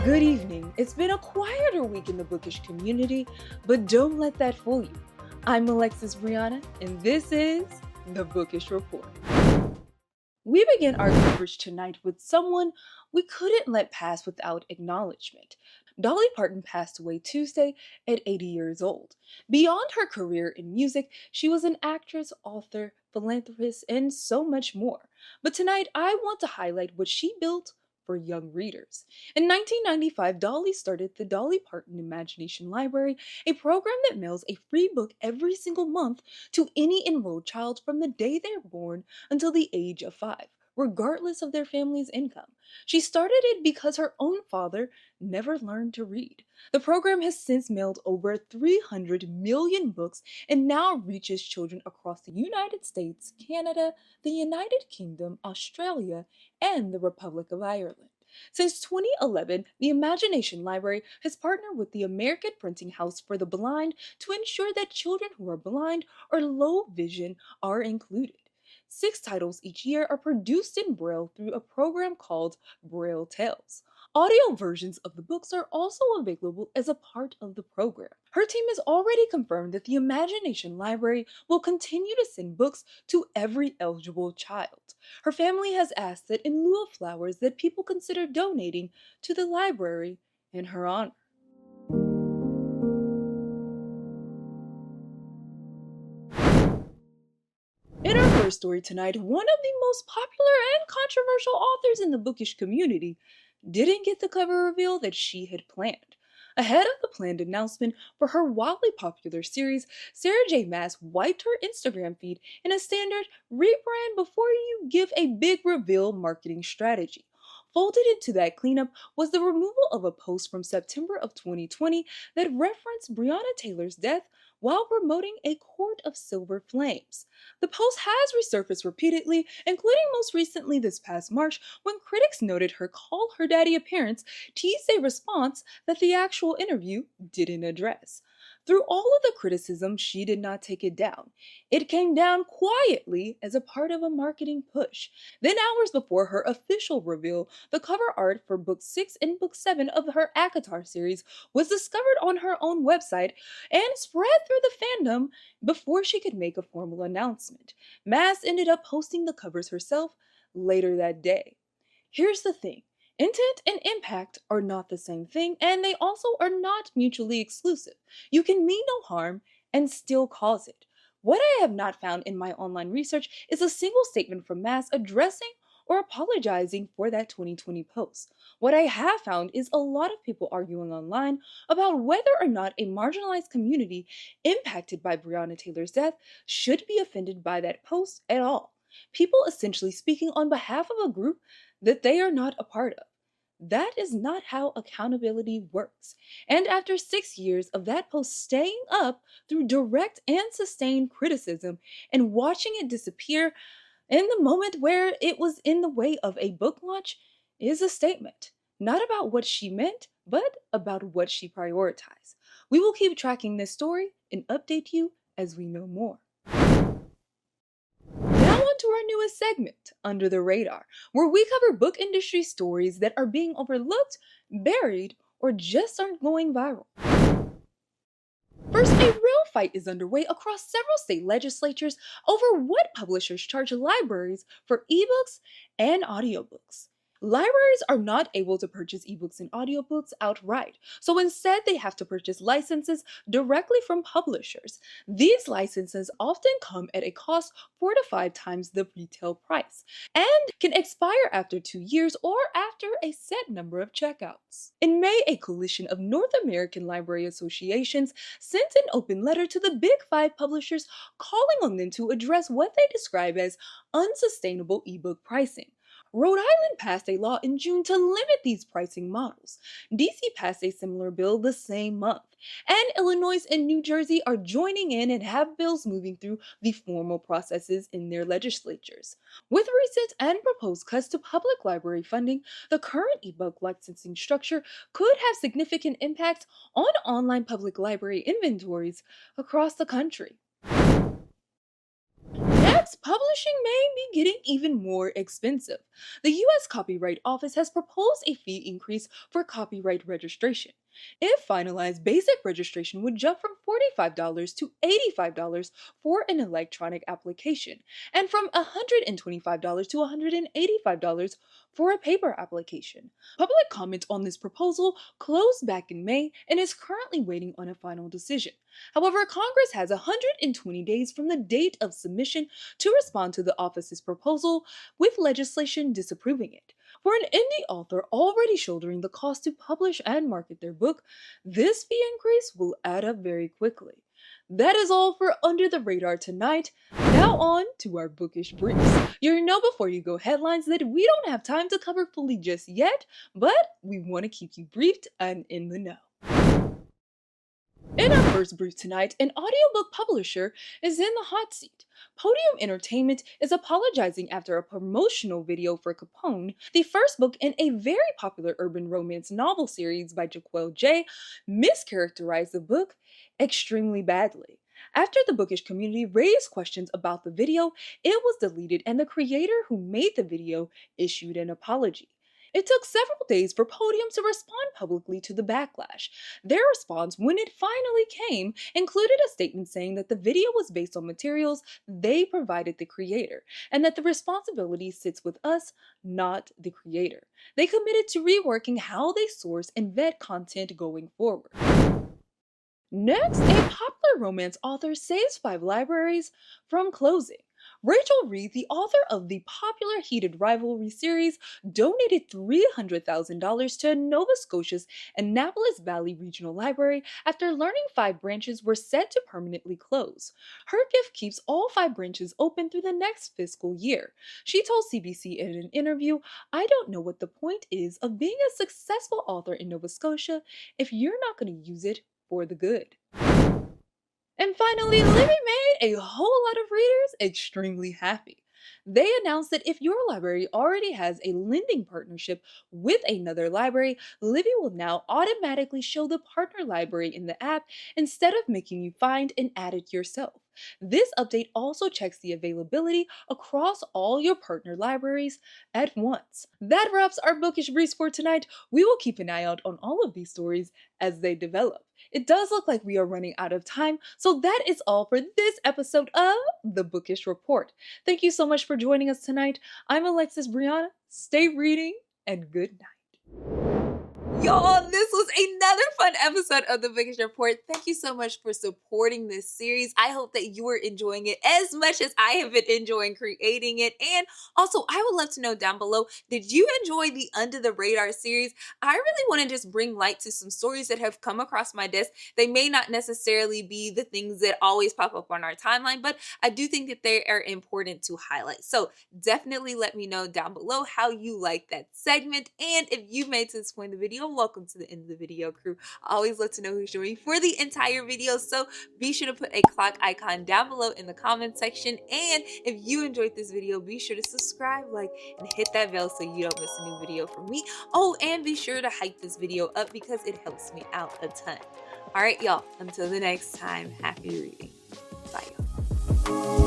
Good evening. It's been a quieter week in the bookish community, but don't let that fool you. I'm Alexis, Briana, and this is the Bookish Report. We begin our coverage tonight with someone we couldn't let pass without acknowledgement. Dolly Parton passed away Tuesday at 80 years old. Beyond her career in music, she was an actress, author, philanthropist, and so much more. But tonight, I want to highlight what she built for young readers. In 1995, Dolly started the Dolly Parton Imagination Library, a program that mails a free book every single month to any enrolled child from the day they're born until the age of 5, regardless of their family's income. She started it because her own father never learned to read. The program has since mailed over 300 million books and now reaches children across the United States, Canada, the United Kingdom, Australia, and the Republic of Ireland. Since 2011, the Imagination Library has partnered with the American Printing House for the Blind to ensure that children who are blind or low vision are included. 6 titles each year are produced in Braille through a program called Braille Tales. Audio versions of the books are also available as a part of the program. Her team has already confirmed that the Imagination Library will continue to send books to every eligible child. Her family has asked that in lieu of flowers that people consider donating to the library in her honor. In our first story tonight, one of the most popular and controversial authors in the bookish community didn't get the cover reveal that she had planned. Ahead of the planned announcement for her wildly popular series, Sarah J. Maas wiped her Instagram feed in a standard rebrand before you give a big reveal marketing strategy. Folded into that cleanup was the removal of a post from September of 2020 that referenced Briana Taylor's death while promoting a Court of Silver Flames. The post has resurfaced repeatedly, including most recently this past March when critics noted her Call Her Daddy appearance teased a response that the actual interview didn't address. Through all of the criticism, she did not take it down. It came down quietly as a part of a marketing push. Then, hours before her official reveal, the cover art for Book 6 and Book 7 of her ACOTAR series was discovered on her own website and spread through the fandom before she could make a formal announcement. Maas ended up posting the covers herself later that day. Here's the thing. Intent and impact are not the same thing, and they also are not mutually exclusive. You can mean no harm and still cause it. What I have not found in my online research is a single statement from Maas addressing or apologizing for that 2020 post. What I have found is a lot of people arguing online about whether or not a marginalized community impacted by Briana Taylor's death should be offended by that post at all. People essentially speaking on behalf of a group that they are not a part of. That is not how accountability works. And after 6 years of that post staying up through direct and sustained criticism and watching it disappear in the moment where it was in the way of a book launch is a statement, not about what she meant, but about what she prioritized. We will keep tracking this story and update you as we know more. Now on to our newest segment, Under the Radar, where we cover book industry stories that are being overlooked, buried, or just aren't going viral. First, a real fight is underway across several state legislatures over what publishers charge libraries for ebooks and audiobooks. Libraries are not able to purchase ebooks and audiobooks outright, so instead they have to purchase licenses directly from publishers. These licenses often come at a cost 4 to 5 times the retail price and can expire after 2 years or after a set number of checkouts. In May, a coalition of North American library associations sent an open letter to the Big Five publishers calling on them to address what they describe as unsustainable ebook pricing. Rhode Island passed a law in June to limit these pricing models. DC passed a similar bill the same month. And Illinois and New Jersey are joining in and have bills moving through the formal processes in their legislatures. With recent and proposed cuts to public library funding, the current ebook licensing structure could have significant impacts on online public library inventories across the country. Next, publishing may be getting even more expensive. The US Copyright Office has proposed a fee increase for copyright registration. If finalized, basic registration would jump from $45 to $85 for an electronic application, and from $125 to $185 for a paper application. Public comment on this proposal closed back in May and is currently waiting on a final decision. However, Congress has 120 days from the date of submission to respond to the office's proposal, with legislation disapproving it. For an indie author already shouldering the cost to publish and market their book, this fee increase will add up very quickly. That is all for Under the Radar tonight. Now on to our bookish briefs. You know before you go headlines that we don't have time to cover fully just yet, but we want to keep you briefed and in the know. In our first brief tonight, an audiobook publisher is in the hot seat. Podium Entertainment is apologizing after a promotional video for Capone, the first book in a very popular urban romance novel series by Jaquel J, mischaracterized the book extremely badly. After the bookish community raised questions about the video, it was deleted and the creator who made the video issued an apology. It took several days for Podium to respond publicly to the backlash. Their response, when it finally came, included a statement saying that the video was based on materials they provided the creator, and that the responsibility sits with us, not the creator. They committed to reworking how they source and vet content going forward. Next, a popular romance author saves 5 libraries from closing. Reid, the author of the popular Heated Rivalry series, donated $300,000 to Nova Scotia's Annapolis Valley Regional Library after learning 5 branches were set to permanently close. Her gift keeps all 5 branches open through the next fiscal year. She told CBC in an interview, "I don't know what the point is of being a successful author in Nova Scotia if you're not going to use it for the good." And finally, Libby made a whole lot of readers extremely happy. They announced that if your library already has a lending partnership with another library, Libby will now automatically show the partner library in the app instead of making you find and add it yourself. This update also checks the availability across all your partner libraries at once. That wraps our bookish briefs for tonight. We will keep an eye out on all of these stories as they develop. It does look like we are running out of time, so that is all for this episode of the Bookish Report. Thank you so much for joining us tonight. I'm Alexis, Briana. Stay reading and good night. Y'all, this was another fun episode of the Bookish Report. Thank you so much for supporting this series. I hope that you are enjoying it as much as I have been enjoying creating it. And also, I would love to know down below, did you enjoy the Under the Radar series? I really want to just bring light to some stories that have come across my desk. They may not necessarily be the things that always pop up on our timeline, but I do think that they are important to highlight. So definitely let me know down below how you like that segment. And if you made it to this point in the video, welcome to the end of the video, crew. I always love to know who's joining for the entire video, so be sure to put a clock icon down below in the comment section. And if you enjoyed this video, be sure to subscribe, like, and hit that bell so you don't miss a new video from me. Oh, and be sure to hype this video up because it helps me out a ton. All right, y'all, until the next time, happy reading. Bye, y'all.